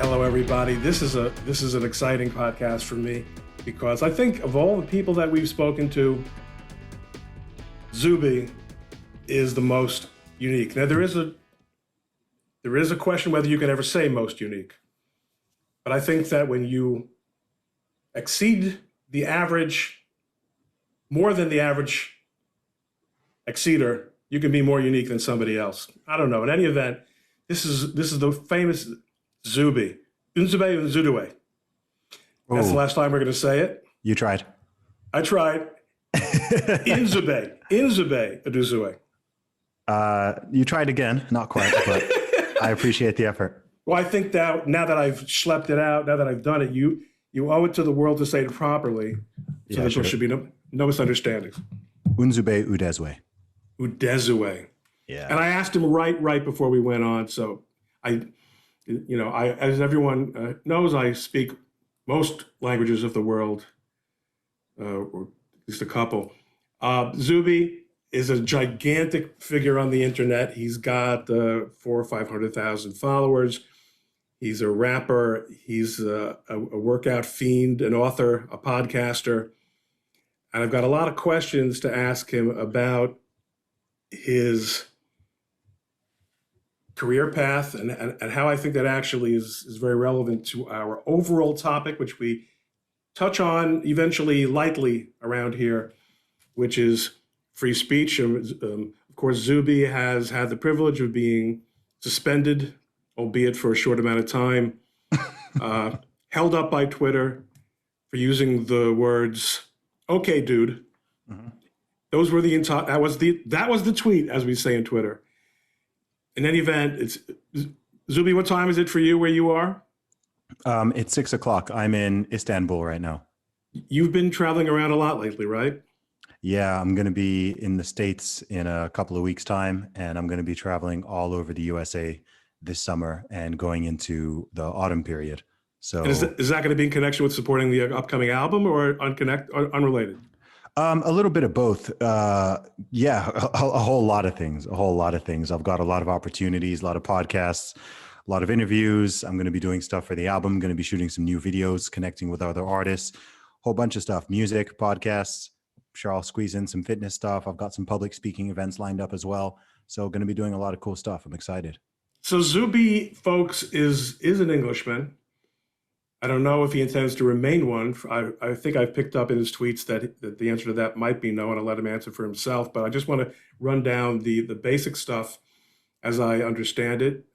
Hello, everybody. This is an exciting podcast for me because I think of all the people that we've spoken to, Zuby is the most unique. Now, there is a question whether you can ever say most unique, but I think that when you exceed the average, more than the average exceeder, you can be more unique than somebody else. I don't know. In any event, this is the famous Zuby. Unzube Unzudue. That's the last time we're going to say it. You tried. I tried. Inzube Aduzue. You tried again. Not quite, but I appreciate the effort. Well, I think that now that I've schlepped it out, now that I've done it, you owe it to the world to say it properly, so that there should be no misunderstandings. Unzube Udezwe. Udezue. Yeah. And I asked him right before we went on, so I, as everyone knows, I speak most languages of the world, or at least a couple. Zuby is a gigantic figure on the internet. He's got 400,000 or 500,000 followers. He's a rapper. He's a workout fiend, an author, a podcaster. And I've got a lot of questions to ask him about his career path and how I think that actually is very relevant to our overall topic, which we touch on eventually lightly around here, which is free speech. Of course, Zuby has had the privilege of being suspended, albeit for a short amount of time, held up by Twitter for using the words, "Okay, dude." Mm-hmm. Those were that was the tweet, as we say in Twitter. In any event, it's Zuby. What time is it for you where you are? It's 6:00. I'm in Istanbul right now. You've been traveling around a lot lately, right? Yeah, I'm going to be in the States in a couple of weeks' time, and I'm going to be traveling all over the USA this summer and going into the autumn period. So, and is that going to be in connection with supporting the upcoming album, or unrelated? A little bit of both. Yeah, a whole lot of things. I've got a lot of opportunities, a lot of podcasts, a lot of interviews. I'm going to be doing stuff for the album. I'm going to be shooting some new videos, connecting with other artists, whole bunch of stuff, music, podcasts. I'm sure I'll squeeze in some fitness stuff. I've got some public speaking events lined up as well. So going to be doing a lot of cool stuff. I'm excited. So Zuby, folks, is an Englishman. I don't know if he intends to remain one. I think I've picked up in his tweets that the answer to that might be no, and I'll let him answer for himself. But I just want to run down the basic stuff as I understand it.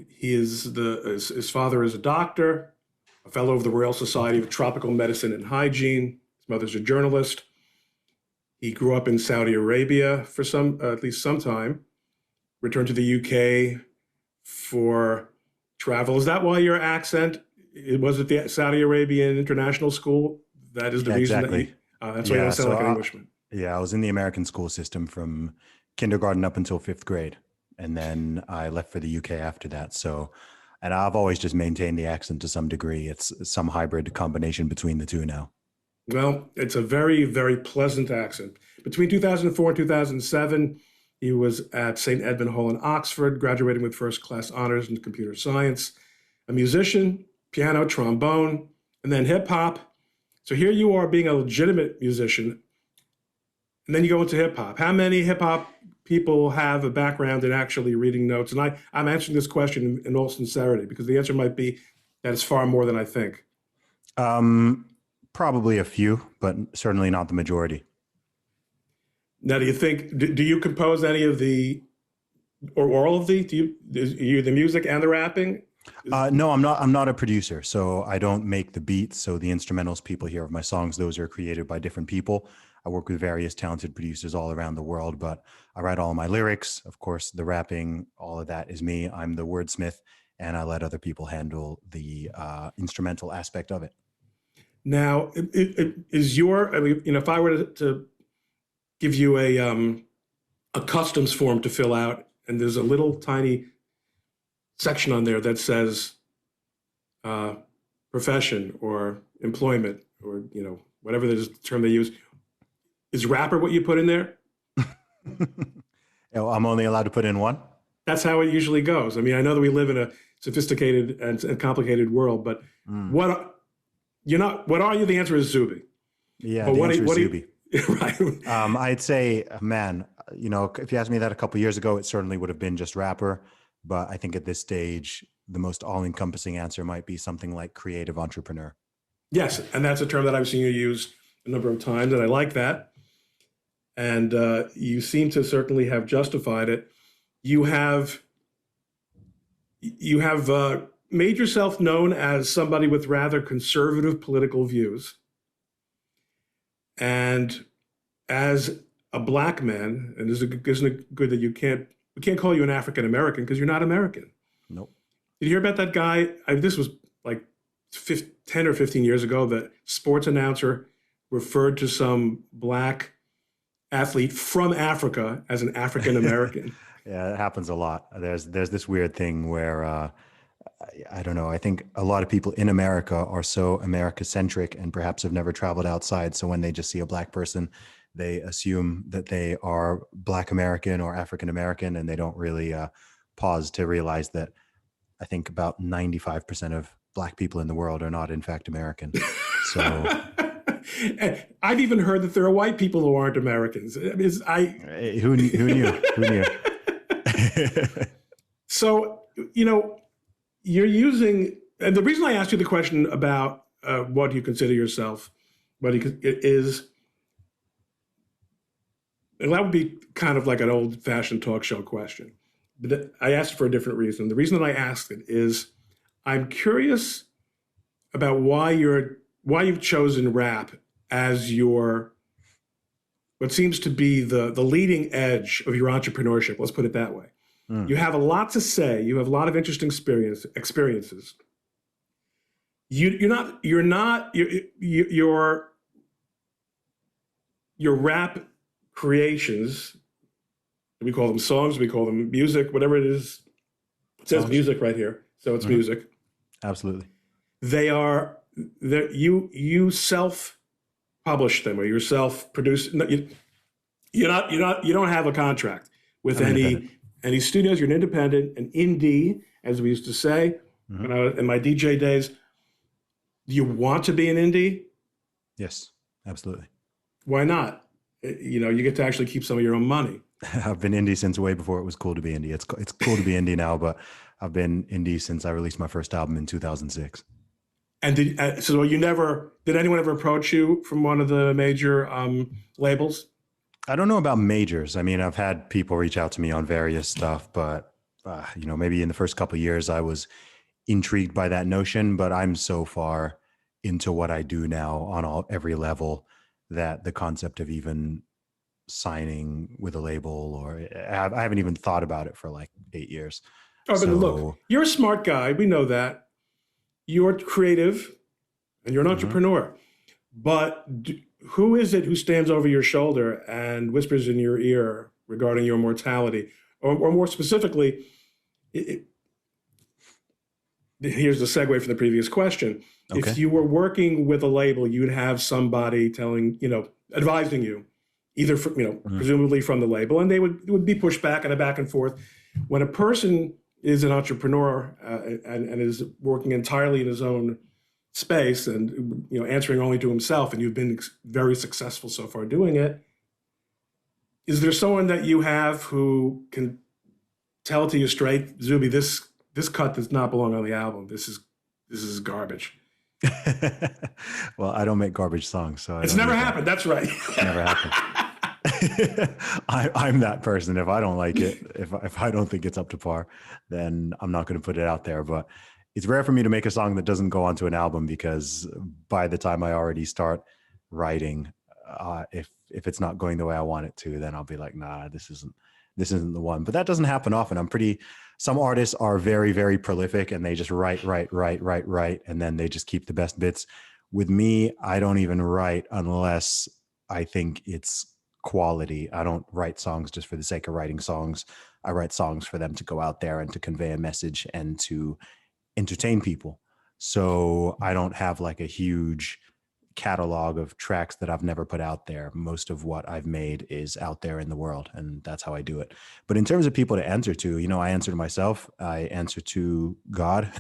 His father is a doctor, a fellow of the Royal Society of Tropical Medicine and Hygiene. His mother's a journalist. He grew up in Saudi Arabia for at least some time. Returned to the UK for travel. Is that why your accent? Was it the Saudi Arabian International School? That is the reason exactly. That's why you don't sound like an Englishman. Yeah, I was in the American school system from kindergarten up until 5th grade. And then I left for the UK after that. So, and I've always just maintained the accent to some degree. It's some hybrid combination between the two now. Well, it's a very, very pleasant accent. Between 2004 and 2007, he was at St. Edmund Hall in Oxford, graduating with first-class honors in computer science. A musician, piano, trombone, and then hip-hop. So here you are being a legitimate musician, and then you go into hip-hop. How many hip-hop people have a background in actually reading notes? And I'm answering this question in all sincerity, because the answer might be that it's far more than I think. Probably a few, but certainly not the majority. Now, do you think, do you compose any of or all of are you the music and the rapping? No, I'm not a producer. So I don't make the beats. So the instrumentals people hear of my songs, those are created by different people. I work with various talented producers all around the world, but I write all my lyrics. Of course, the rapping, all of that is me. I'm the wordsmith, and I let other people handle the instrumental aspect of it. Now, if I were to give you a customs form to fill out, and there's a little tiny section on there that says profession or employment or whatever the term they use. Is rapper what you put in there? I'm only allowed to put in one? That's how it usually goes. I mean, I know that we live in a sophisticated and complicated world. But what you're not, what are you? The answer is Zuby. Yeah, But the what answer do is what do Zuby. right? I'd say, man, if you asked me that a couple years ago, it certainly would have been just rapper. But I think at this stage, the most all-encompassing answer might be something like creative entrepreneur. Yes, and that's a term that I've seen you use a number of times, and I like that. And you seem to certainly have justified it. You have made yourself known as somebody with rather conservative political views, and as a black man, and isn't it good that we can't call you an African American because you're not American. Nope. Did you hear about that guy? This was like 10 or 15 years ago. The sports announcer referred to some black athlete from Africa as an African American. Yeah, it happens a lot. There's this weird thing where I don't know. I think a lot of people in America are so America-centric and perhaps have never traveled outside. So when they just see a black person, they assume that they are Black American or African American, and they don't really pause to realize that I think about 95% of black people in the world are not, in fact, American. So I've even heard that there are white people who aren't Americans. who knew? Who knew? So, you're using, and the reason I asked you the question about what you consider yourself, is, and that would be kind of like an old-fashioned talk show question. But I asked for a different reason. The reason that I asked it is I'm curious about why you've chosen rap as your what seems to be the leading edge of your entrepreneurship. Let's put it that way. You have a lot to say. You have a lot of interesting experiences. Your rap creations. We call them songs. We call them music. Whatever it is. It says music right here, so it's music. Absolutely. You self-publish them, or you self-produce. You don't have a contract with any studios. You're an independent, an indie, as we used to say in my DJ days. Do you want to be an indie? Yes, absolutely. Why not? You get to actually keep some of your own money. I've been indie since way before it was cool to be indie. It's cool to be indie now, but I've been indie since I released my first album in 2006. And did anyone ever approach you from one of the major labels? I don't know about majors. I mean, I've had people reach out to me on various stuff, but maybe in the first couple of years I was intrigued by that notion, but I'm so far into what I do now on every level that the concept of even signing with a label, or I haven't even thought about it for like 8 years. Oh, but look, you're a smart guy. We know that. You're creative and you're an entrepreneur. But who is it who stands over your shoulder and whispers in your ear regarding your mortality? Or more specifically, here's the segue from the previous question. Okay. If you were working with a label, you'd have somebody advising you, either presumably from the label, and it would be pushed back and a back and forth. When a person is an entrepreneur and is working entirely in his own space and answering only to himself, and you've been very successful so far doing it, is there someone that you have who can tell to you straight, Zuby, this cut does not belong on the album. This is garbage. Well, I don't make garbage songs, so it's never happened. That's right. It's never happened. I'm that person. If I don't like it, if I don't think it's up to par, then I'm not going to put it out there. But it's rare for me to make a song that doesn't go onto an album, because by the time I already start writing, if it's not going the way I want it to, then I'll be like, nah, this isn't the one. But that doesn't happen often. Some artists are very, very prolific and they just write, and then they just keep the best bits. With me, I don't even write unless I think it's quality. I don't write songs just for the sake of writing songs. I write songs for them to go out there and to convey a message and to entertain people. So I don't have like a huge catalog of tracks that I've never put out there. Most of what I've made is out there in the world, and that's how I do it. But in terms of people to answer to, I answer to myself, I answer to God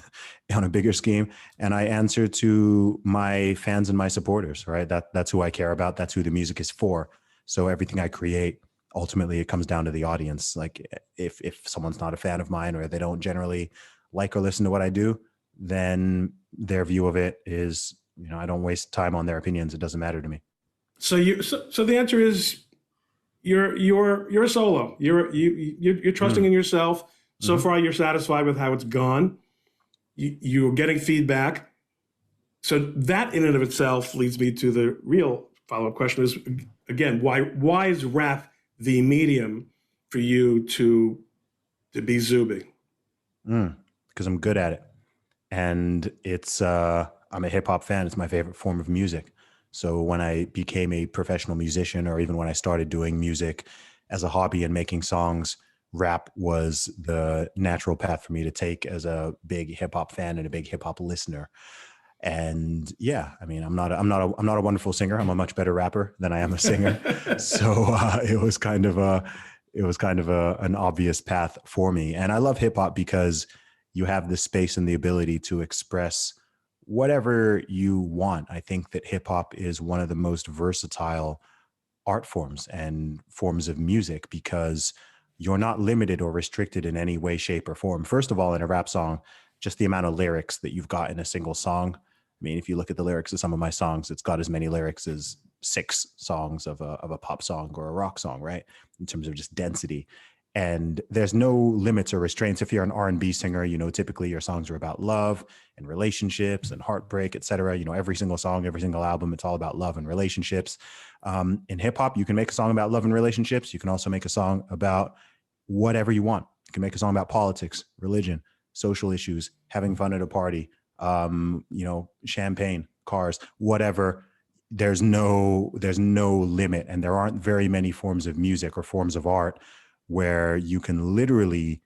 on a bigger scheme, and I answer to my fans and my supporters, right? That's who I care about. That's who the music is for. So everything I create, ultimately it comes down to the audience. Like if someone's not a fan of mine, or they don't generally like or listen to what I do, then their view of it is, I don't waste time on their opinions. It doesn't matter to me. So the answer is you're a solo. You're trusting in yourself. So far, you're satisfied with how it's gone. You're getting feedback. So that in and of itself leads me to the real follow-up question: is again, why is rap the medium for you to be Zuby? Because I'm good at it, and it's I'm a hip hop fan. It's my favorite form of music. So when I became a professional musician, or even when I started doing music as a hobby and making songs, rap was the natural path for me to take as a big hip hop fan and a big hip hop listener. And yeah, I mean, I'm not a wonderful singer. I'm a much better rapper than I am a singer. So it was kind of an obvious path for me. And I love hip hop because you have the space and the ability to express whatever you want. I think that hip hop is one of the most versatile art forms and forms of music, because you're not limited or restricted in any way, shape, or form. First of all, in a rap song, just the amount of lyrics that you've got in a single song. I mean, if you look at the lyrics of some of my songs, it's got as many lyrics as 6 songs of a pop song or a rock song, right? In terms of just density. And there's no limits or restraints. If you're an R&B singer, typically your songs are about love and relationships and heartbreak, et cetera. Every single song, every single album, it's all about love and relationships. In hip hop, you can make a song about love and relationships. You can also make a song about whatever you want. You can make a song about politics, religion, social issues, having fun at a party, champagne, cars, whatever. There's no limit. And there aren't very many forms of music or forms of art where you can literally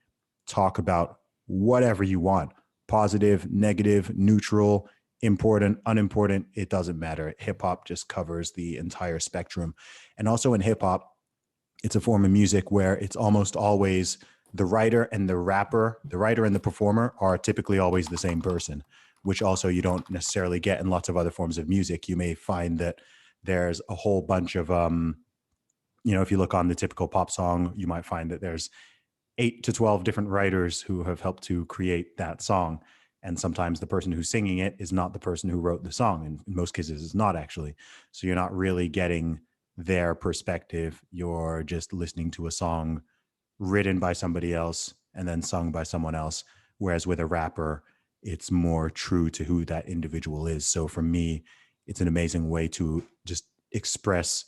talk about whatever you want: positive, negative, neutral, important, unimportant. It doesn't matter. Hip hop just covers the entire spectrum. And also in hip hop, it's a form of music where it's almost always the writer and the writer and the performer are typically always the same person, which also you don't necessarily get in lots of other forms of music. You may find that there's a whole bunch of, if you look on the typical pop song, you might find that there's 8 to 12 different writers who have helped to create that song. And sometimes the person who's singing it is not the person who wrote the song. And in most cases, it's not actually. So you're not really getting their perspective. You're just listening to a song written by somebody else and then sung by someone else. Whereas with a rapper, it's more true to who that individual is. So for me, it's an amazing way to just express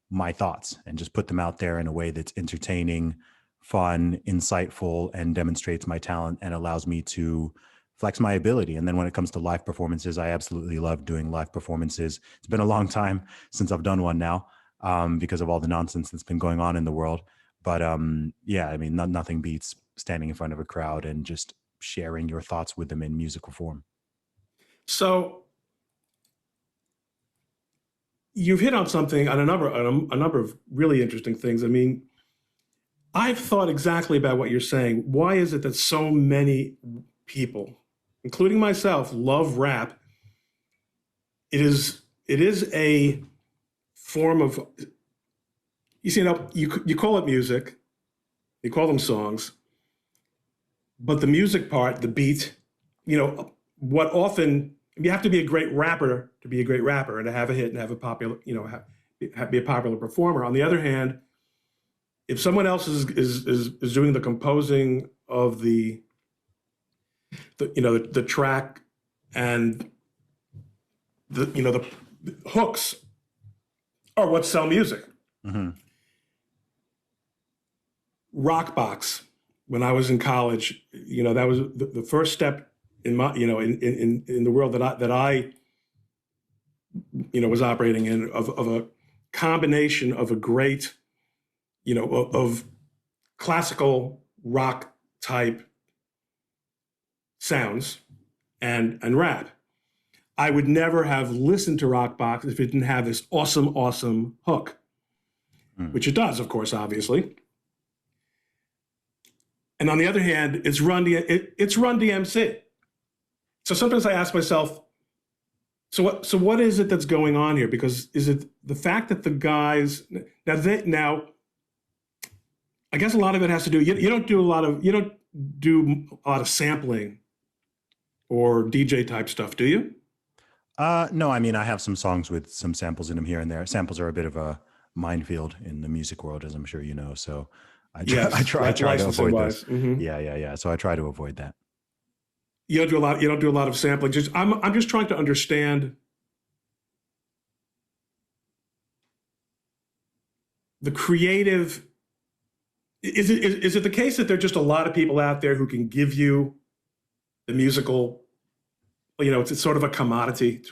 my thoughts and just put them out there in a way that's entertaining, fun, insightful, and demonstrates my talent and allows me to flex my ability. And then when it comes to live performances, I absolutely love doing live performances. It's been a long time since I've done one now, because of all the nonsense that's been going on in the world. But yeah, I mean, nothing beats standing in front of a crowd and just sharing your thoughts with them in musical form. So you've hit on something, on a number of really interesting things. I mean, I've thought exactly about what you're saying. Why is it that so many people, including myself, love rap? It is a form of, you call it music, you call them songs, but the music part, the beat, what often, you have to be a great rapper to be a great rapper and to have a hit and have a popular, be a popular performer. On the other hand, if someone else is doing the composing of the track and the hooks are what sell music. Mm-hmm. Rockbox, when I was in college, that was the first step in my, in the world that I was operating in, of a combination of a great, of classical rock type sounds and rap. I would never have listened to Rockbox if it didn't have this awesome, awesome hook, which it does, of course, obviously. And on the other hand, it's Run DMC. So sometimes I ask myself, so what is it that's going on here? Because is it the fact that the guys now I guess a lot of it has to do, you don't do a lot of sampling or DJ type stuff, do you? No, I mean, I have some songs with some samples in them here and there. Samples are a bit of a minefield in the music world, as I'm sure you know. So I try to avoid those. Mm-hmm. Yeah. So I try to avoid that. You don't do a lot of sampling. I'm just trying to understand the creative. Is it the case that there are just a lot of people out there who can give you the musical, it's sort of a commodity?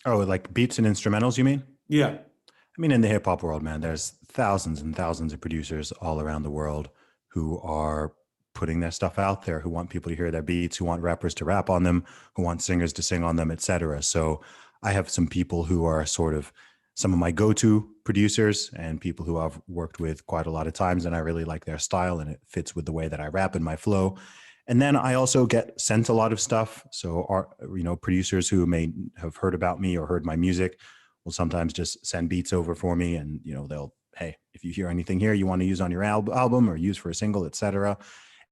Oh, like beats and instrumentals, you mean? Yeah. I mean, in the hip hop world, man, there's thousands and thousands of producers all around the world who are putting their stuff out there, who want people to hear their beats, who want rappers to rap on them, who want singers to sing on them, etc. So I have some people who are sort of some of my go-to producers and people who I've worked with quite a lot of times, and I really like their style and it fits with the way that I rap and my flow. And then I also get sent a lot of stuff. So producers who may have heard about me or heard my music will sometimes just send beats over for me, and they'll, hey, if you hear anything here you want to use on your album or use for a single, etc.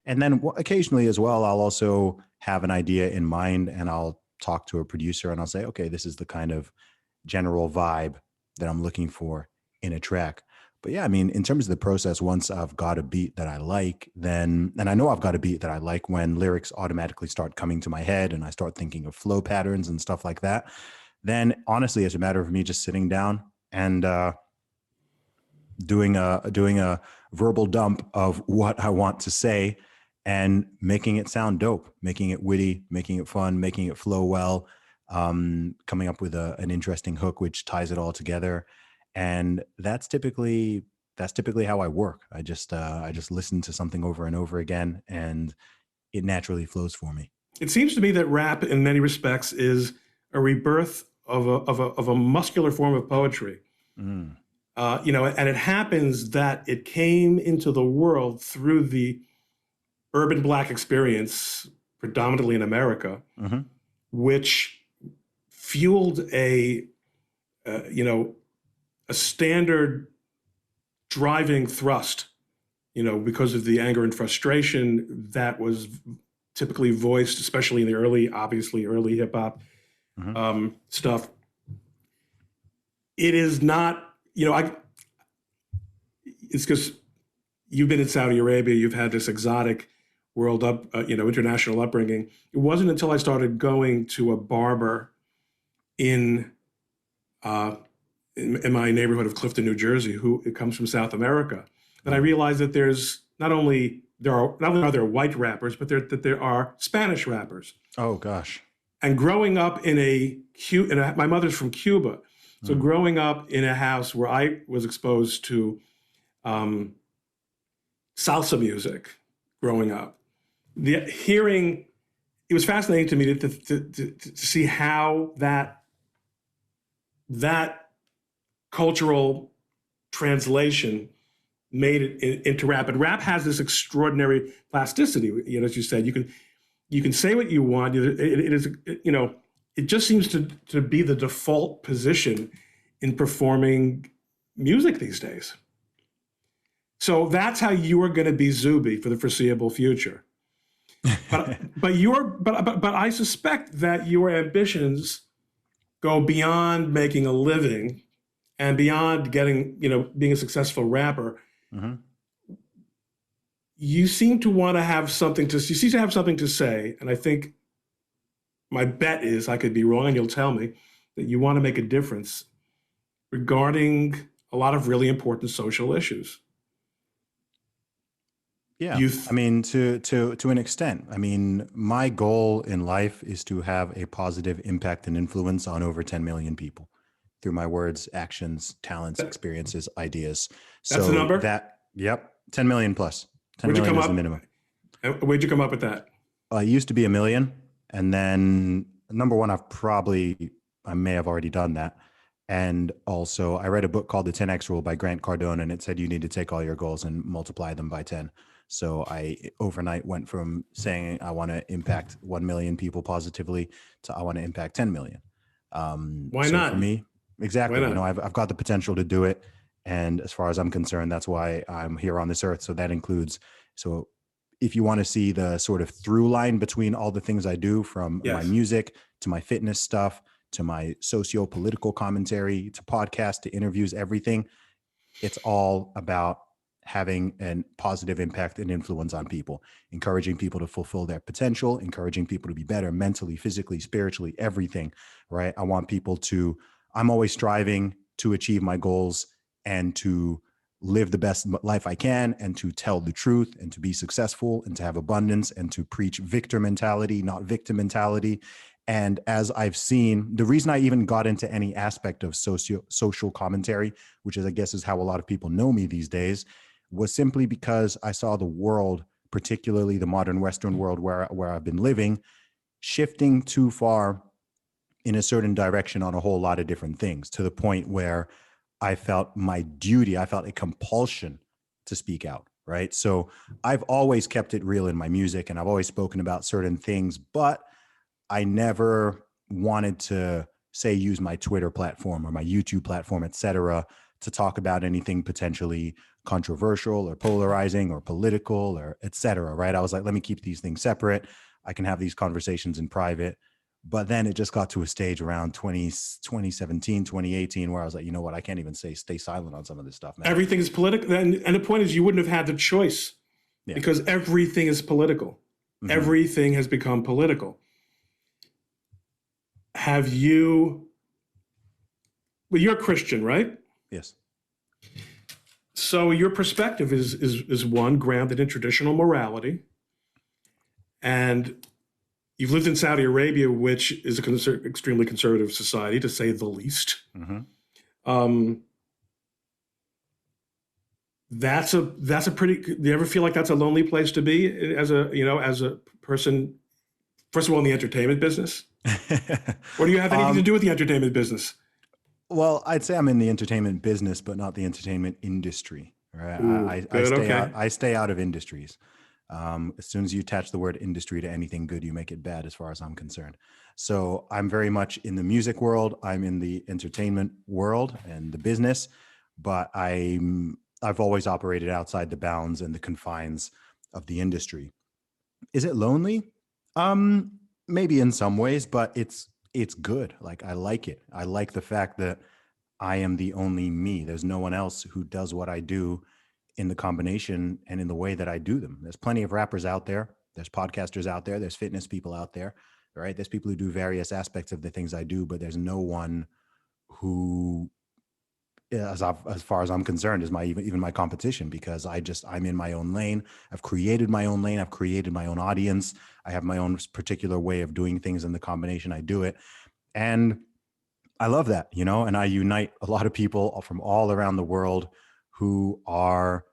And then occasionally as well, I'll also have an idea in mind and I'll talk to a producer and I'll say, okay, this is the kind of general vibe that I'm looking for in a track. But yeah, I mean, in terms of the process, once I've got a beat that I like, and I know I've got a beat that I like when lyrics automatically start coming to my head and I start thinking of flow patterns and stuff like that, then honestly, it's a matter of me just sitting down and doing a verbal dump of what I want to say and making it sound dope, making it witty, making it fun, making it flow well, coming up with an interesting hook which ties it all together. And that's typically how I work. I just listen to something over and over again and it naturally flows for me. It seems to me that rap in many respects is a rebirth of a muscular form of poetry. And it happens that it came into the world through the urban Black experience, predominantly in America, which fueled a standard driving thrust, because of the anger and frustration that was typically voiced, especially in the early hip hop stuff. It is not, it's because you've been in Saudi Arabia, you've had this exotic world international upbringing. It wasn't until I started going to a barber in my neighborhood of Clifton, New Jersey, who comes from South America, that I realized that there's not only are there white rappers, but that there are Spanish rappers. Oh gosh! And growing up my mother's from Cuba, so growing up in a house where I was exposed to salsa music, growing up, it was fascinating to me to see how that cultural translation made it into rap. And rap has this extraordinary plasticity. As you said, you can say what you want. It just seems to be the default position in performing music these days. So that's how you are going to be Zuby for the foreseeable future. But I suspect that your ambitions go beyond making a living and beyond being a successful rapper. You seem to have something to say. And I think my bet is, I could be wrong and you'll tell me, that you want to make a difference regarding a lot of really important social issues. Yeah, I mean, to an extent. I mean, my goal in life is to have a positive impact and influence on over 10 million people through my words, actions, talents, experiences, ideas. That's the number? 10 million plus. 10 million is the minimum. Where'd you come up with that? It used to be 1 million. And then number one, I may have already done that. And also, I read a book called The 10X Rule by Grant Cardone, and it said you need to take all your goals and multiply them by 10. So I overnight went from saying I want to impact 1 million people positively to I want to impact 10 million. Why So for not? me, Why exactly, not? I've got the potential to do it. And as far as I'm concerned, that's why I'm here on this earth. So that includes, so if you want to see the sort of through line between all the things I do, from my Yes. music to my fitness stuff, to my socio-political commentary, to podcast, to interviews, everything, it's all about having a positive impact and influence on people, encouraging people to fulfill their potential, encouraging people to be better mentally, physically, spiritually, everything, right? I'm always striving to achieve my goals and to live the best life I can, and to tell the truth, and to be successful, and to have abundance, and to preach victor mentality, not victim mentality. And as I've seen, the reason I even got into any aspect of social commentary, which is, I guess, is how a lot of people know me these days, was simply because I saw the world, particularly the modern Western world where I've been living, shifting too far in a certain direction on a whole lot of different things, to the point where I felt I felt a compulsion to speak out. Right. So I've always kept it real in my music, and I've always spoken about certain things, but I never wanted to, say, use my Twitter platform or my YouTube platform, et cetera, to talk about anything potentially controversial or polarizing or political or et cetera, right? I was like, let me keep these things separate. I can have these conversations in private. But then it just got to a stage around 2017, 2018, where I was like, you know what? I can't even stay silent on some of this stuff, man. Everything is political. And the point is, you wouldn't have had the choice Yeah. because everything is political. Mm-hmm. Everything has become political. Have you, well, you're a Christian, right? Yes. So your perspective is one grounded in traditional morality. And you've lived in Saudi Arabia, which is a extremely conservative society, to say the least. Mm-hmm. Um, that's a pretty. Do you ever feel like that's a lonely place to be as a person? First of all, in the entertainment business, or do you have anything to do with the entertainment business? Well, I'd say I'm in the entertainment business, but not the entertainment industry. Right? Ooh, I good. stay out. Okay. I stay out of industries. As soon as you attach the word industry to anything good, you make it bad, as far as I'm concerned. So I'm very much in the music world. I'm in the entertainment world and the business, but I've always operated outside the bounds and the confines of the industry. Is it lonely? Maybe in some ways, but it's good. Like, I like it. I like the fact that I am the only me. There's no one else who does what I do in the combination and in the way that I do them. There's plenty of rappers out there. There's podcasters out there. There's fitness people out there, right? There's people who do various aspects of the things I do, but there's no one who, as far as I'm concerned, is even my competition, because I'm in my own lane. I've created my own lane. I've created my own audience. I have my own particular way of doing things in the combination I do it. And I love that, and I unite a lot of people from all around the world who are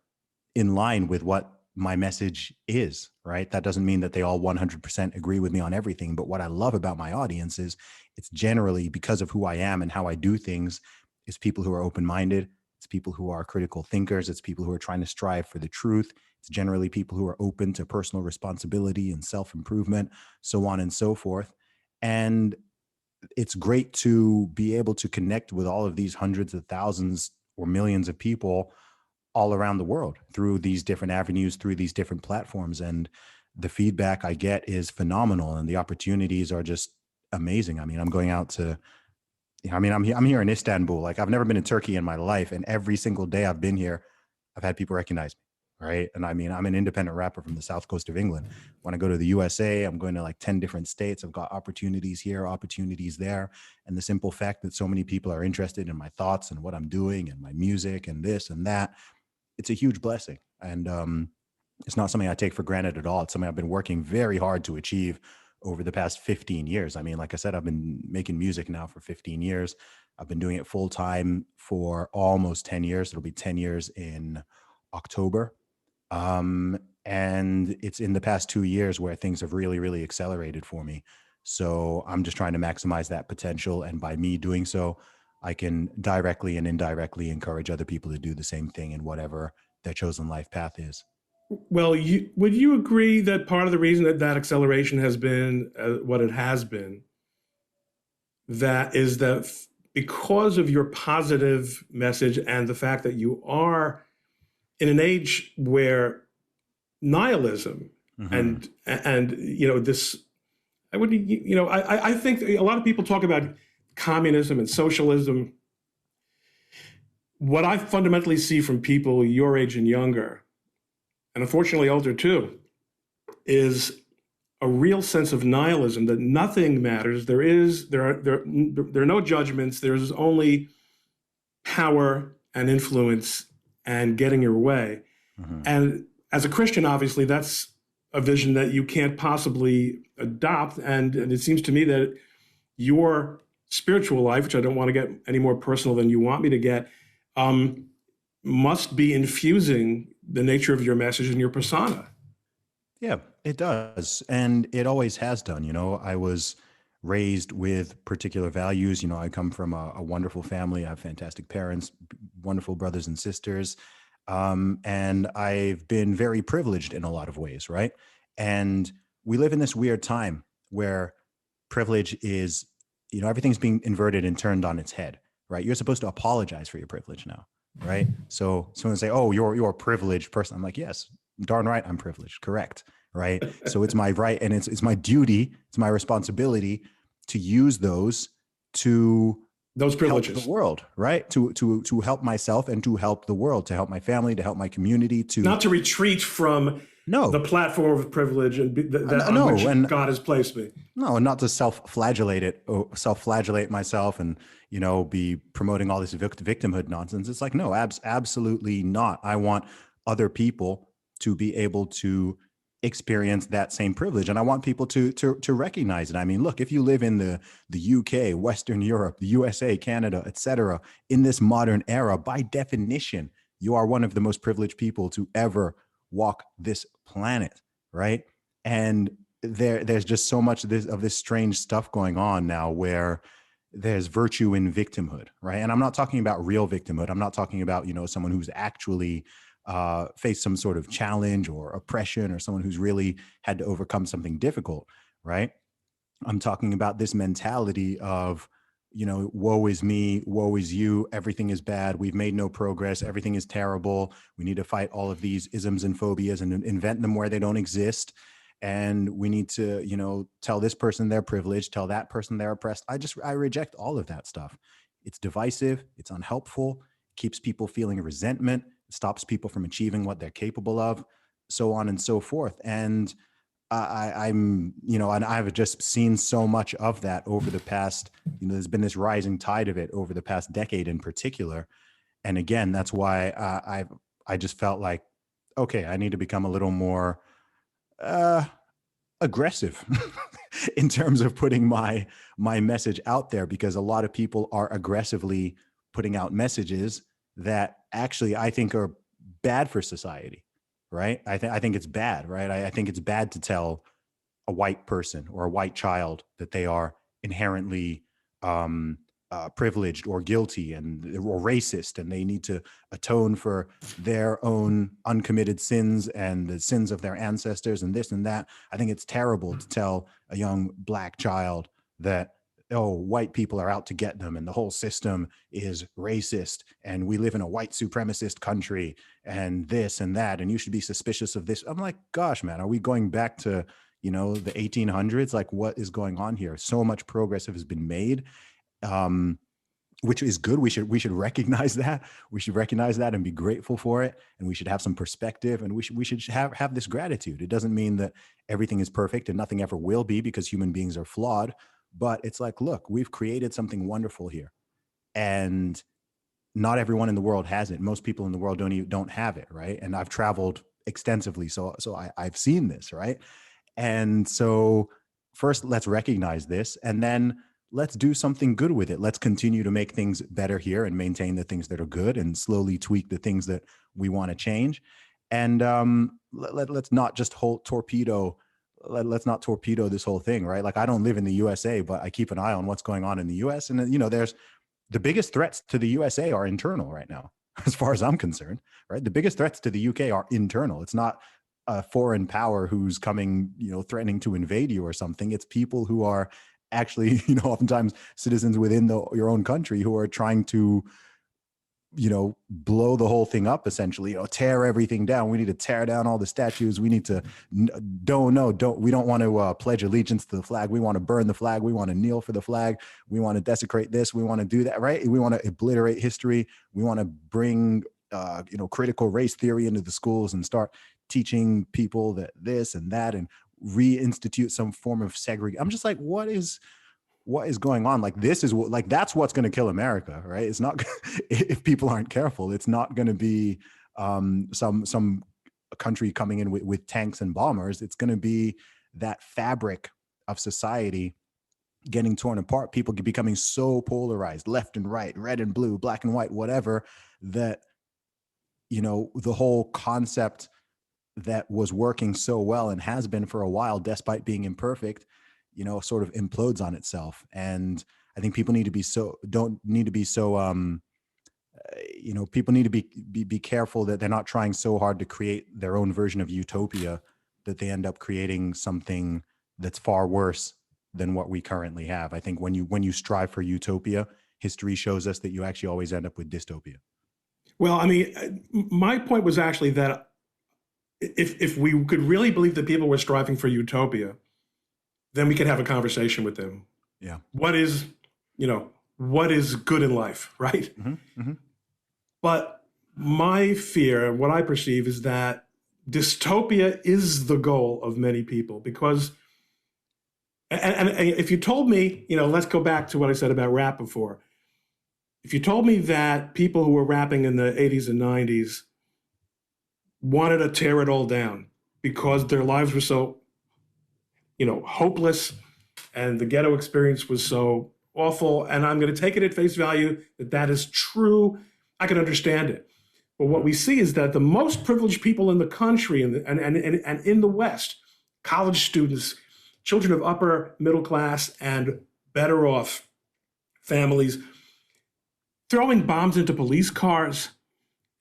in line with what my message is, right? That doesn't mean that they all 100% agree with me on everything. But what I love about my audience is it's generally, because of who I am and how I do things, is people who are open-minded. It's people who are critical thinkers. It's people who are trying to strive for the truth. It's generally people who are open to personal responsibility and self-improvement, so on and so forth. And it's great to be able to connect with all of these hundreds of thousands or millions of people all around the world through these different avenues, through these different platforms. And the feedback I get is phenomenal, and the opportunities are just amazing. I mean, I'm going out to, I'm here in Istanbul. Like, I've never been to Turkey in my life, and every single day I've been here, I've had people recognize me. Right. And I mean, I'm an independent rapper from the South Coast of England. When I go to the USA, I'm going to like 10 different states. I've got opportunities here, opportunities there. And the simple fact that so many people are interested in my thoughts and what I'm doing and my music and this and that, it's a huge blessing. And it's not something I take for granted at all. It's something I've been working very hard to achieve over the past 15 years. I mean, like I said, I've been making music now for 15 years. I've been doing it full time for almost 10 years. It'll be 10 years in October. And it's in the past 2 years where things have really, really accelerated for me. So I'm just trying to maximize that potential. And by me doing so, I can directly and indirectly encourage other people to do the same thing in whatever their chosen life path is. Well, would you agree that part of the reason that that acceleration has been what it has been, that is that because of your positive message and the fact that you are in an age where nihilism Mm-hmm. and this I would I think a lot of people talk about communism and socialism. What I fundamentally see from people your age and younger, and unfortunately older too, is a real sense of nihilism that nothing matters. There are no judgments. There's only power and influence and getting your way. Mm-hmm. And as a Christian, obviously, that's a vision that you can't possibly adopt. And it seems to me that your spiritual life, which I don't want to get any more personal than you want me to get, um, must be infusing the nature of your message and your persona. Yeah, it does. And it always has done. I was raised with particular values. I come from a wonderful family. I have fantastic parents, wonderful brothers and sisters. And I've been very privileged in a lot of ways, right? And we live in this weird time where privilege is, everything's being inverted and turned on its head, right? You're supposed to apologize for your privilege now, right? So someone say, "Oh, you're a privileged person." I'm like, "Yes, darn right, I'm privileged. Correct." Right. So it's my right and it's my duty, it's my responsibility to use those to Those help the privileges. world, right? To help myself and to help the world, to help my family, to help my community, to Not to retreat from the no, platform of privilege and that on no, which and God has placed me. no, and not to self-flagellate myself and be promoting all this victimhood nonsense. It's like, no, absolutely not. I want other people to be able to experience that same privilege, and I want people to recognize it. I mean, look, if you live in the UK, Western Europe, the USA, Canada, etc., in this modern era, by definition, you are one of the most privileged people to ever walk this planet, right? And there's just so much of this strange stuff going on now where there's virtue in victimhood, right? And I'm not talking about real victimhood. I'm not talking about someone who's actually faced some sort of challenge or oppression, or someone who's really had to overcome something difficult, right? I'm talking about this mentality of, woe is me, woe is you, everything is bad, we've made no progress, everything is terrible, we need to fight all of these isms and phobias and invent them where they don't exist. And we need to, tell this person they're privileged, tell that person they're oppressed. I reject all of that stuff. It's divisive, it's unhelpful, keeps people feeling resentment, stops people from achieving what they're capable of, so on and so forth. And I'm, and I've just seen so much of that over the past, there's been this rising tide of it over the past decade in particular. And again, that's why I just felt like, okay, I need to become a little more aggressive in terms of putting my message out there, because a lot of people are aggressively putting out messages that actually I think are bad for society, right? I think it's bad, right? I think it's bad to tell a white person or a white child that they are inherently privileged or guilty or racist, and they need to atone for their own uncommitted sins and the sins of their ancestors and this and that. I think it's terrible to tell a young black child that, oh, white people are out to get them and the whole system is racist and we live in a white supremacist country and this and that, and you should be suspicious of this. I'm like, gosh, man, are we going back to the 1800s? Like, what is going on here? So much progress has been made, which is good. We should recognize that. We should recognize that and be grateful for it. And we should have some perspective, and we should have this gratitude. It doesn't mean that everything is perfect and nothing ever will be, because human beings are flawed. But it's like, look, we've created something wonderful here, and not everyone in the world has it. Most people in the world don't have it, right? And I've traveled extensively, so I've seen this, right? And so first, let's recognize this, and then let's do something good with it. Let's continue to make things better here and maintain the things that are good and slowly tweak the things that we want to change. And let's not just torpedo let's not torpedo this whole thing, right? Like I don't live in the USA, but I keep an eye on what's going on in the US. And there's the biggest threats to the USA are internal right now, as far as I'm concerned, right? The biggest threats to the UK are internal. It's not a foreign power who's coming, threatening to invade you or something. It's people who are actually, oftentimes citizens within your own country who are trying to, blow the whole thing up, essentially, tear everything down. We need to tear down all the statues. We need to, we don't want to pledge allegiance to the flag. We want to burn the flag. We want to kneel for the flag. We want to desecrate this. We want to do that, right? We want to obliterate history. We want to bring, critical race theory into the schools and start teaching people that this and that and reinstitute some form of segregation. I'm just like, what is going on? Like, that's what's going to kill America, right? It's not, if people aren't careful, it's not going to be some country coming in with tanks and bombers. It's going to be that fabric of society getting torn apart, people becoming so polarized, left and right, red and blue, black and white, whatever, that, the whole concept that was working so well and has been for a while, despite being imperfect, sort of implodes on itself. And I think people need to be people need to be careful that they're not trying so hard to create their own version of utopia that they end up creating something that's far worse than what we currently have. I think when you strive for utopia, history shows us that you actually always end up with dystopia. Well, I mean, my point was actually that if we could really believe that people were striving for utopia, then we could have a conversation with them. Yeah. What is good in life, right? Mm-hmm, mm-hmm. But my fear, what I perceive, is that dystopia is the goal of many people because, and if you told me, let's go back to what I said about rap before. If you told me that people who were rapping in the 80s and 90s wanted to tear it all down because their lives were so, hopeless and the ghetto experience was so awful, and I'm going to take it at face value that is true, I can understand it. But what we see is that the most privileged people in the country and in the West, college students, children of upper middle class and better off families, throwing bombs into police cars.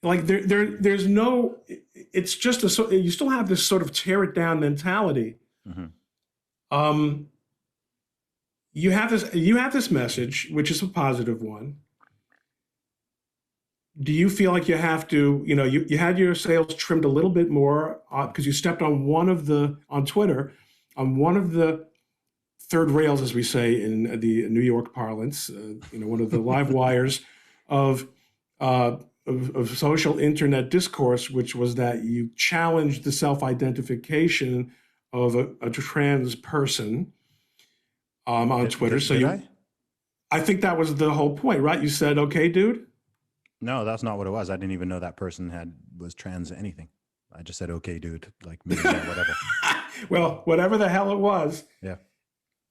Like there's no, it's just you still have this sort of tear it down mentality. Mm-hmm. You have this message, which is a positive one. Do you feel like you have to, you had your sails trimmed a little bit more because you stepped on on Twitter, on one of the third rails, as we say in the New York parlance, one of the live wires of social internet discourse, which was that you challenged the self-identification of a trans person on Twitter. I think that was the whole point, right? You said, okay, dude. No, that's not what it was. I didn't even know that person was trans anything. I just said, okay, dude, like maybe whatever. Well, whatever the hell it was. Yeah.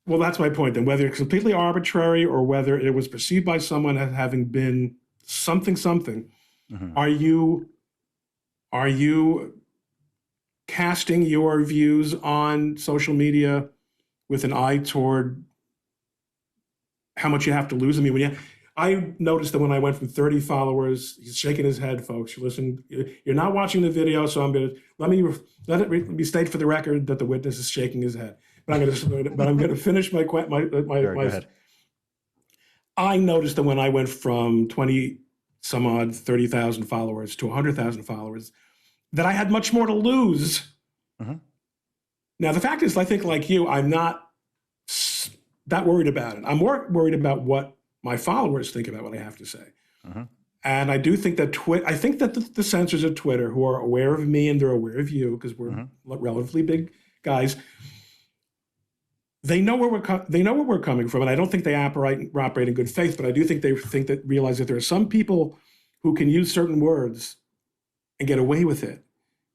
Well, that's my point then. Whether it's completely arbitrary or whether it was perceived by someone as having been something, mm-hmm. Are you casting your views on social media with an eye toward how much you have to lose? I mean, I noticed that when I went from 30 followers, he's shaking his head, folks. You're not watching the video, so let it be stated for the record that the witness is shaking his head. But I'm going to finish my Go ahead. I noticed that when I went from 20 some odd 30,000 followers to 100,000 followers, that I had much more to lose. Mm-hmm. Now, the fact is, I think like you, I'm not that worried about it. I'm more worried about what my followers think about what I have to say. Mm-hmm. And I do think that I think that the censors at Twitter, who are aware of me and they're aware of you, because we're mm-hmm. relatively big guys, they know where we're coming from, and I don't think they operate in good faith. But I do think they realize that there are some people who can use certain words and get away with it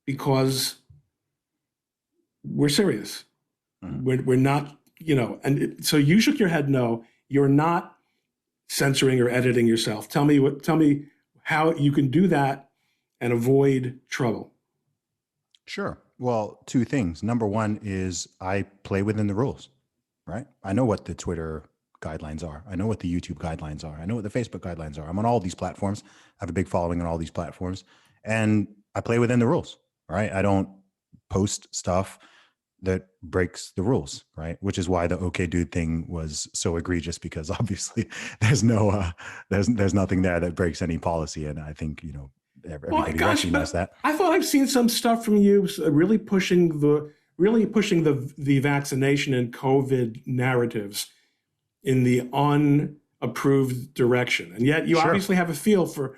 because we're serious. Mm-hmm. We're not, so you shook your head no. You're not censoring or editing yourself. Tell me how you can do that and avoid trouble. Sure. Well, two things. Number one is I play within the rules, right? I know what the Twitter guidelines are. I know what the YouTube guidelines are. I know what the Facebook guidelines are. I'm on all these platforms. I have a big following on all these platforms, and I play within the rules, right? I don't post stuff that breaks the rules, right? Which is why the okay dude thing was so egregious, because obviously there's no there's nothing there that breaks any policy, and I think Well, everybody gosh, recognized but that. I thought I've seen some stuff from you really pushing the vaccination and COVID narratives in the unapproved direction, and yet you Sure. obviously have a feel for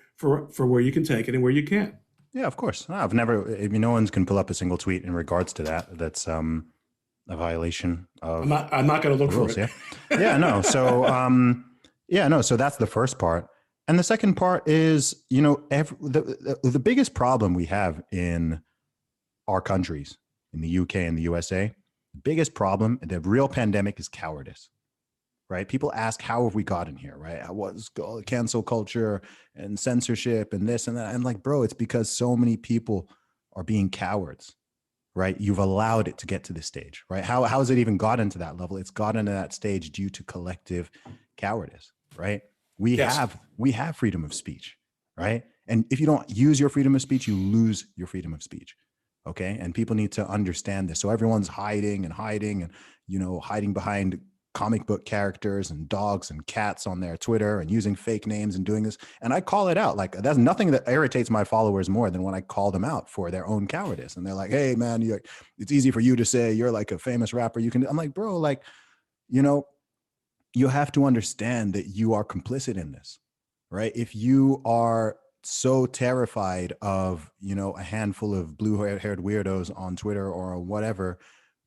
where you can take it and where you can't. Yeah, of course. No, I've never. I mean, no one's can pull up a single tweet in regards to that. That's a violation I'm of not. I'm not going to look the for rules. it. Yeah, yeah, no. So, yeah, no. So that's the first part, and the second part is, the biggest problem we have in our countries, in the UK and the USA, the biggest problem, the real pandemic, is cowardice. Right? People ask, how have we gotten here? Right? What's cancel culture and censorship and this and that? And like, bro, it's because so many people are being cowards, right? You've allowed it to get to this stage, right? How has it even gotten to that level? It's gotten to that stage due to collective cowardice, right? We Yes. have freedom of speech, right? And if you don't use your freedom of speech, you lose your freedom of speech. Okay. And people need to understand this. So everyone's hiding and hiding behind comic book characters and dogs and cats on their Twitter and using fake names and doing this. And I call it out. Like, there's nothing that irritates my followers more than when I call them out for their own cowardice. And they're like, hey man, it's easy for you to say you're like a famous rapper. I'm like, bro, like, you have to understand that you are complicit in this, right? If you are so terrified of, a handful of blue-haired weirdos on Twitter or whatever,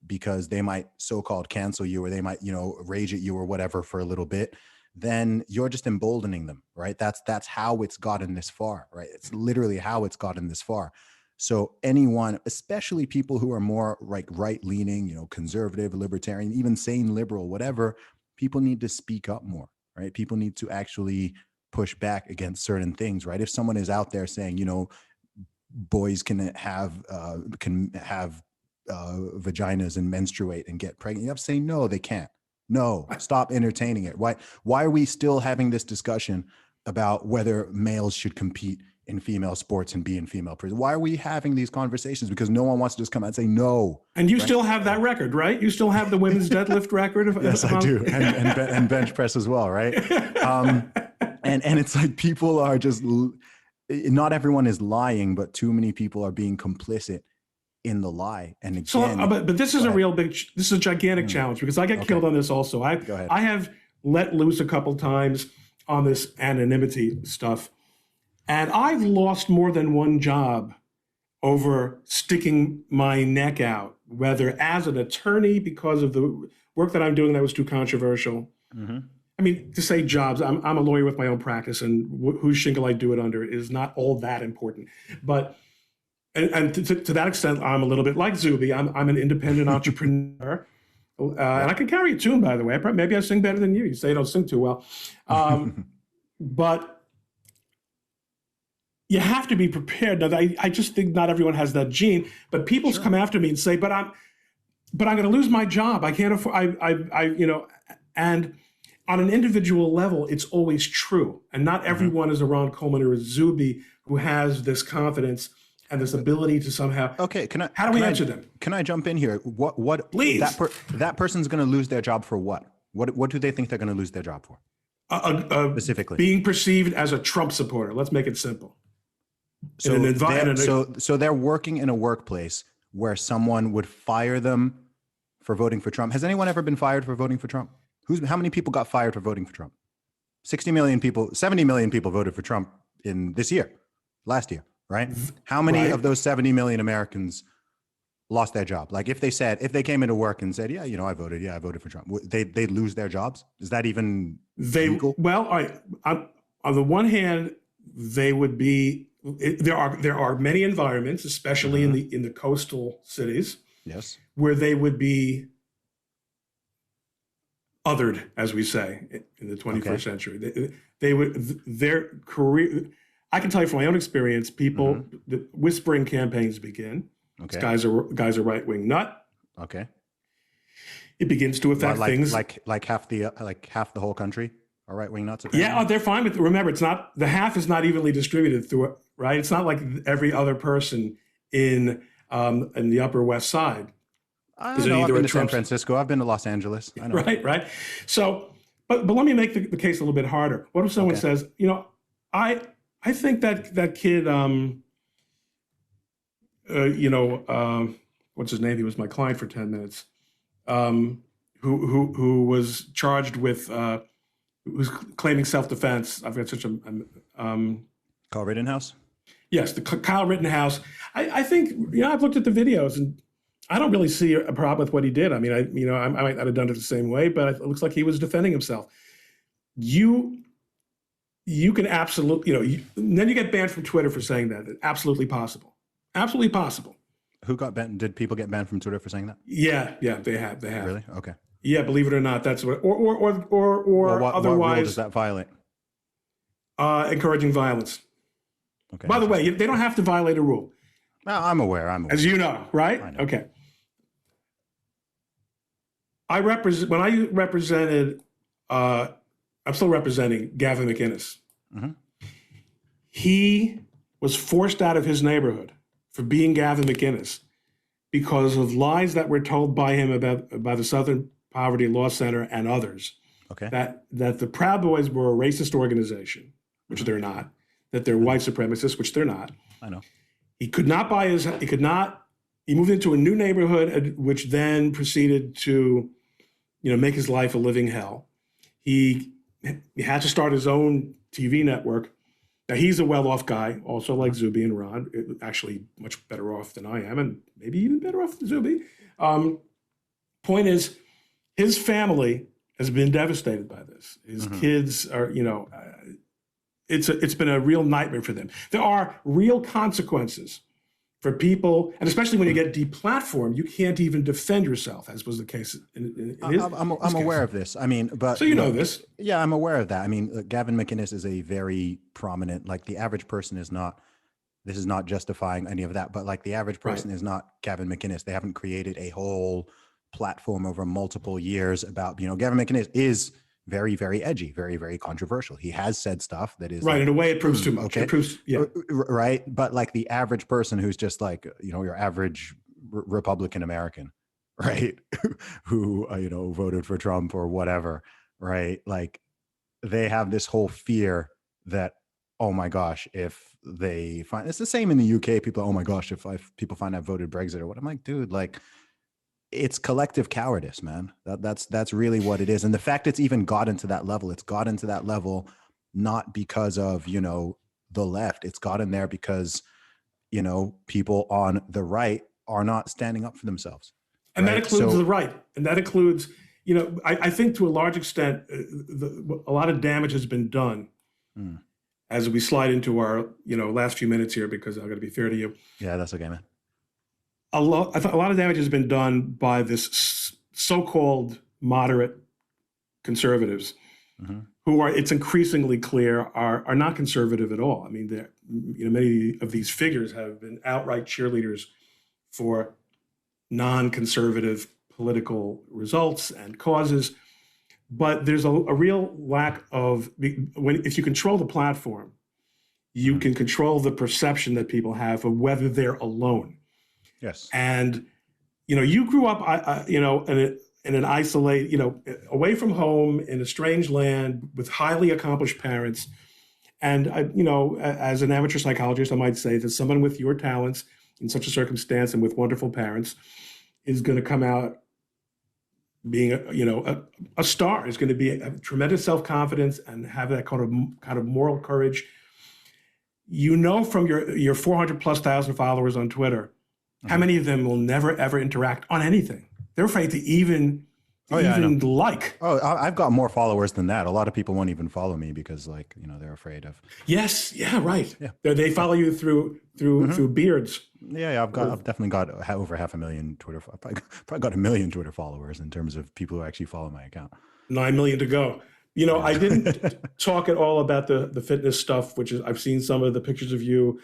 because they might so-called cancel you, or they might, rage at you or whatever for a little bit, then you're just emboldening them, right? That's how it's gotten this far, right? It's literally how it's gotten this far. So anyone, especially people who are more like right-leaning, conservative, libertarian, even sane liberal, whatever, people need to speak up more, right? People need to actually push back against certain things, right? If someone is out there saying, boys can have vaginas and menstruate and get pregnant, you have to say, no, they can't. No, stop entertaining it. Why are we still having this discussion about whether males should compete in female sports and be in female prison? Why are we having these conversations? Because no one wants to just come out and say no. And you right? still have that record, right? You still have the women's deadlift record. Yes, I do, and bench press as well, right? And it's like, people are just, not everyone is lying, but too many people are being complicit in the lie. And again, so, but this is this is a gigantic challenge, because I get killed on this also. Go ahead. I have let loose a couple times on this anonymity stuff, and I've lost more than one job over sticking my neck out, whether as an attorney because of the work that I'm doing that was too controversial. Mm-hmm. I mean, to say jobs, I'm a lawyer with my own practice, and whose shingle I do it under is not all that important. But and to that extent, I'm a little bit like Zuby. I'm an independent entrepreneur, and I can carry a tune, by the way. Maybe I sing better than you. You say I don't sing too well, but you have to be prepared. Now, I just think not everyone has that gene. But people come after me and say, "But I'm going to lose my job. I can't afford. And on an individual level, it's always true, and not everyone is a Ron Coleman or a Zuby who has this confidence and this ability to somehow. Okay, how do we answer them? Can I jump in here? What? Please. That person's going to lose their job for what? What do they think they're going to lose their job for? Specifically, being perceived as a Trump supporter. Let's make it simple. So they're working in a workplace where someone would fire them for voting for Trump. Has anyone ever been fired for voting for Trump? How many people got fired for voting for Trump? 60 million people, 70 million people voted for Trump in this year, last year, right? How many of those 70 million Americans lost their job? Like, if they came into work and said, I voted for Trump, they'd lose their jobs? Is that even legal? Well, on the one hand, they would be, there are many environments, especially in the coastal cities, yes, where they would be othered, as we say, in the 21st century. They would, their career, I can tell you from my own experience, people, the whispering campaigns begin. Okay. Guy's a right-wing nut. Okay. It begins to affect things like half the whole country are right-wing nuts. Yeah, Apparently. they're fine with. Remember, it's not the half is not evenly distributed through it, right? It's not like every other person in the Upper West Side I is know. I've either a been to San Trump, Francisco. I've been to Los Angeles. I know. right? So, but let me make the case a little bit harder. What if someone Okay. says, I think that kid, what's his name? He was my client for 10 minutes. Who was charged with who's claiming self-defense. I've got such a Kyle Rittenhouse. yes, the Kyle Rittenhouse. I think I've looked at the videos and I don't really see a problem with what he did. I mean, I might not have done it the same way, but it looks like he was defending himself. You can absolutely then you get banned from Twitter for saying that. Absolutely possible. Absolutely possible. Who got banned? Did people get banned from Twitter for saying that? Yeah, they have. Really? Okay. Yeah, believe it or not, that's what. Or What otherwise, rule does that violate? encouraging violence. Okay. By the way, they don't have to violate a rule, No, I'm aware. as you know, right? I know. Okay. When I represented. I'm still representing Gavin McInnes. Mm-hmm. He was forced out of his neighborhood for being Gavin McInnes because of lies that were told by him by the Southern Poverty Law Center and others. Okay. That the Proud Boys were a racist organization, which they're not. That they're white supremacists, which they're not. I know. He could not buy his. He could not. He moved into a new neighborhood, which then proceeded to, make his life a living hell. He had to start his own TV network. Now, he's a well-off guy, also like Zuby and Ron, actually much better off than I am, and maybe even better off than Zuby. Point is, his family has been devastated by this. His kids are, it's been a real nightmare for them. There are real consequences for people, and especially when you get deplatformed, you can't even defend yourself, as was the case in his I'm case. aware of this. I mean, but So you know this. Yeah, I'm aware of that. I mean, Gavin McInnes is a very prominent. Like the average person is not. This is not justifying any of that, but like the average person is not Gavin McInnes. They haven't created a whole platform over multiple years about. Gavin McInnes is very, very edgy, very, very controversial. He has said stuff that is Right. like, In a way, it proves too much. okay. It proves, yeah. Right. But like the average person who's just like, your average Republican American, right? who, voted for Trump or whatever, right? Like they have this whole fear that, oh my gosh, if they find, it's the same in the UK, people, oh my gosh, if people find I voted Brexit or what, I'm like, dude, like, it's collective cowardice, man. That's really what it is. And the fact it's even gotten to that level, it's gotten to that level, not because of, the left. It's gotten there because, people on the right are not standing up for themselves. And right? that includes the right. And that includes, I think to a large extent, a lot of damage has been done as we slide into our, last few minutes here, because I'm going to be fair to you. Yeah, that's okay, man. I thought a lot of damage has been done by this so-called moderate conservatives who are, it's increasingly clear, are not conservative at all. I mean, many of these figures have been outright cheerleaders for non-conservative political results and causes. But there's a real lack of, if you control the platform, you can control the perception that people have of whether they're alone. Yes. And, you grew up, in an isolated, away from home in a strange land with highly accomplished parents. And, as an amateur psychologist, I might say that someone with your talents in such a circumstance and with wonderful parents is going to come out being, a star, is going to be a tremendous self-confidence and have that kind of moral courage. From your 400,000+ followers on Twitter, how many of them will never, ever interact on anything? They're afraid to even like. Oh, I've got more followers than that. A lot of people won't even follow me because, they're afraid of. Yes. Yeah. Right. Yeah. They follow you through beards. Yeah. I've definitely got over 500,000 Twitter. I've probably got 1 million Twitter followers in terms of people who actually follow my account. 9 million to go. I didn't talk at all about the fitness stuff, which is, I've seen some of the pictures of you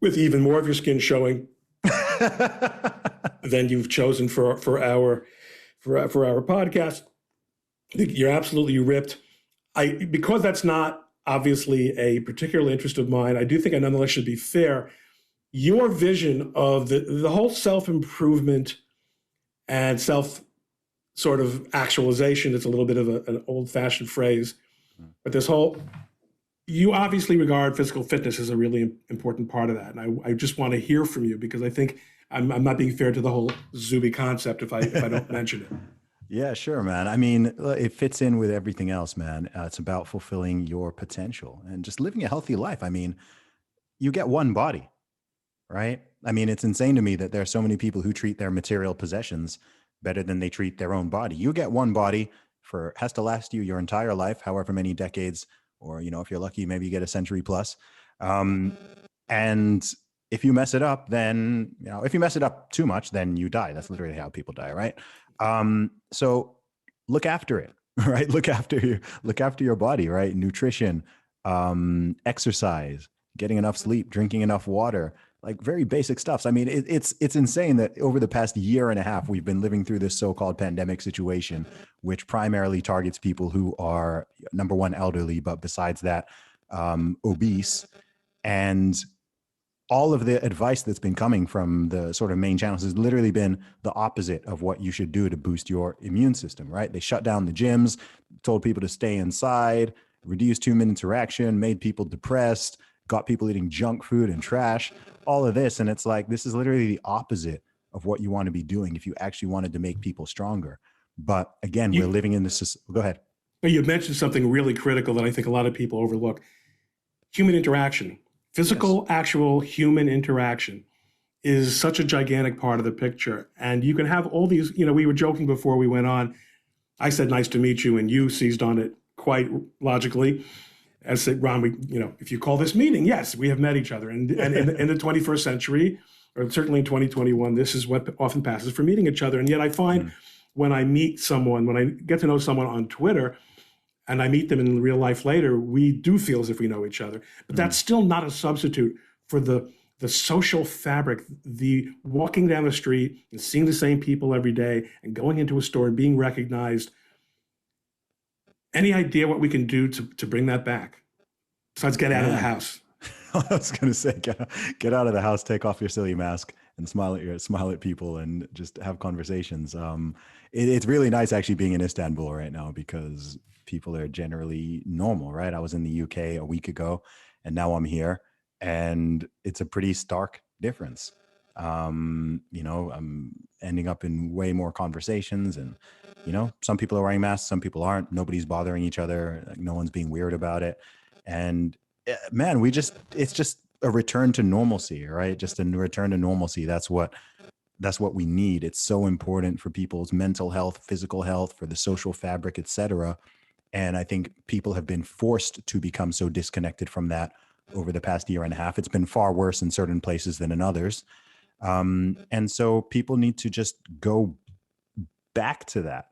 with even more of your skin showing. than you've chosen for our podcast. You're absolutely ripped. Because that's not obviously a particular interest of mine, I do think I nonetheless should be fair. Your vision of the whole self-improvement and self sort of actualization, it's a little bit of an old-fashioned phrase, but you obviously regard physical fitness as a really important part of that. And I just want to hear from you, because I think I'm not being fair to the whole Zuby concept if I don't mention it. Yeah, sure, man. I mean, it fits in with everything else, man. It's about fulfilling your potential and just living a healthy life. I mean, you get one body, right? I mean, it's insane to me that there are so many people who treat their material possessions better than they treat their own body. You get one body has to last you your entire life, however many decades, or, if you're lucky, maybe you get a century plus. And if you mess it up, then, if you mess it up too much, then you die. That's literally how people die, right? So look after it, right? Look after your body, right? Nutrition, exercise, getting enough sleep, drinking enough water, like very basic stuff. So, I mean, it's insane that over the past year and a half, we've been living through this so-called pandemic situation, which primarily targets people who are, number one, elderly, but besides that, obese. And all of the advice that's been coming from the sort of main channels has literally been the opposite of what you should do to boost your immune system, right? They shut down the gyms, told people to stay inside, reduced human interaction, made people depressed, got people eating junk food and trash, all of this. And it's like, this is literally the opposite of what you want to be doing if you actually wanted to make people stronger. But again, we're living in this. Go ahead. You mentioned something really critical that I think a lot of people overlook: human interaction. Physical, actual human interaction is such a gigantic part of the picture. And you can have all these, we were joking before we went on. I said, nice to meet you. And you seized on it quite logically. And said, Ron, if you call this meeting, yes, we have met each other. And in the 21st century, or certainly in 2021, this is what often passes for meeting each other. And yet I find when I meet someone, when I get to know someone on Twitter, and I meet them in real life later, we do feel as if we know each other. But that's still not a substitute for the social fabric, the walking down the street and seeing the same people every day and going into a store and being recognized. Any idea what we can do to bring that back? Besides get out of the house. I was going to say, get out of the house, take off your silly mask and smile at people and just have conversations. It's really nice actually being in Istanbul right now, because people are generally normal, right? I was in the UK a week ago and now I'm here, and it's a pretty stark difference. I'm ending up in way more conversations, and, some people are wearing masks, some people aren't. Nobody's bothering each other. Like, no one's being weird about it. And man, it's just a return to normalcy, right? Just a return to normalcy. That's what we need. It's so important for people's mental health, physical health, for the social fabric, etc. And I think people have been forced to become so disconnected from that over the past year and a half. It's been far worse in certain places than in others. And so people need to just go back to that.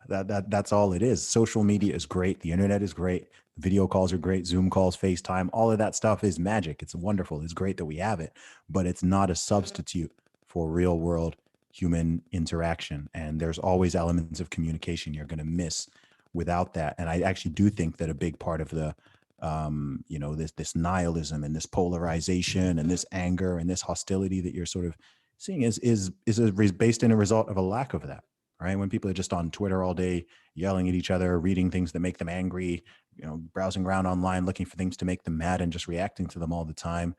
That's all it is. Social media is great. The internet is great. Video calls are great. Zoom calls, FaceTime, all of that stuff is magic. It's wonderful. It's great that we have it, but it's not a substitute for real world human interaction. And there's always elements of communication you're going to miss without that. And I actually do think that a big part of the, this nihilism and this polarization and this anger and this hostility that you're sort of seeing is based in a result of a lack of that, right? When people are just on Twitter all day, yelling at each other, reading things that make them angry, browsing around online, looking for things to make them mad and just reacting to them all the time.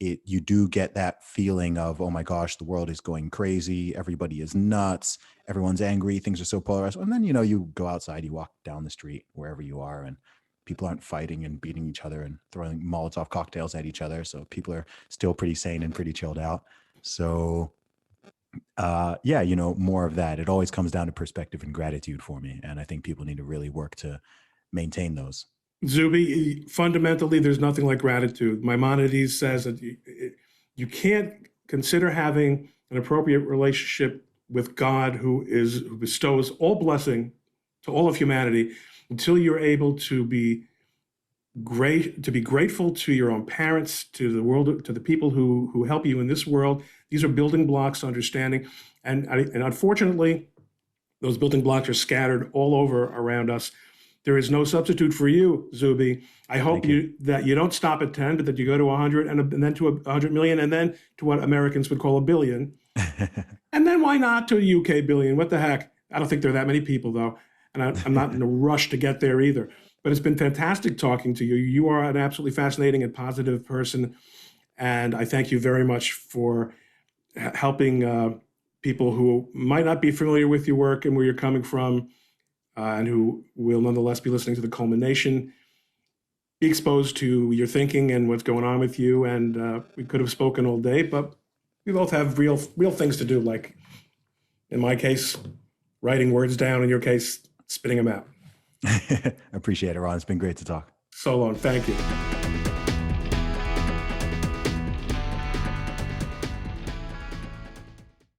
You do get that feeling of, oh my gosh, the world is going crazy. Everybody is nuts. Everyone's angry. Things are so polarized. And then, you go outside, you walk down the street, wherever you are, and people aren't fighting and beating each other and throwing Molotov cocktails at each other. So people are still pretty sane and pretty chilled out. So, more of that. It always comes down to perspective and gratitude for me. And I think people need to really work to maintain those. Zuby, fundamentally, there's nothing like gratitude. Maimonides says that you can't consider having an appropriate relationship with God, who bestows all blessing to all of humanity, until you're able to be to be grateful to your own parents, to the world, to the people who help you in this world. These are building blocks to understanding. And unfortunately, those building blocks are scattered all over around us. There is no substitute for you, Zuby. I hope that you don't stop at 10, but that you go to 100 and then to 100 million and then to what Americans would call a billion. And then why not to a UK billion? What the heck? I don't think there are that many people, though. And I'm not in a rush to get there either. But it's been fantastic talking to you. You are an absolutely fascinating and positive person. And I thank you very much for helping people who might not be familiar with your work and where you're coming from, and who will nonetheless be listening to the ColemanNation, be exposed to your thinking and what's going on with you. And we could have spoken all day, but we both have real things to do, like in my case, writing words down, in your case, spitting them out. I appreciate it, Ron. It's been great to talk. So long. Thank you.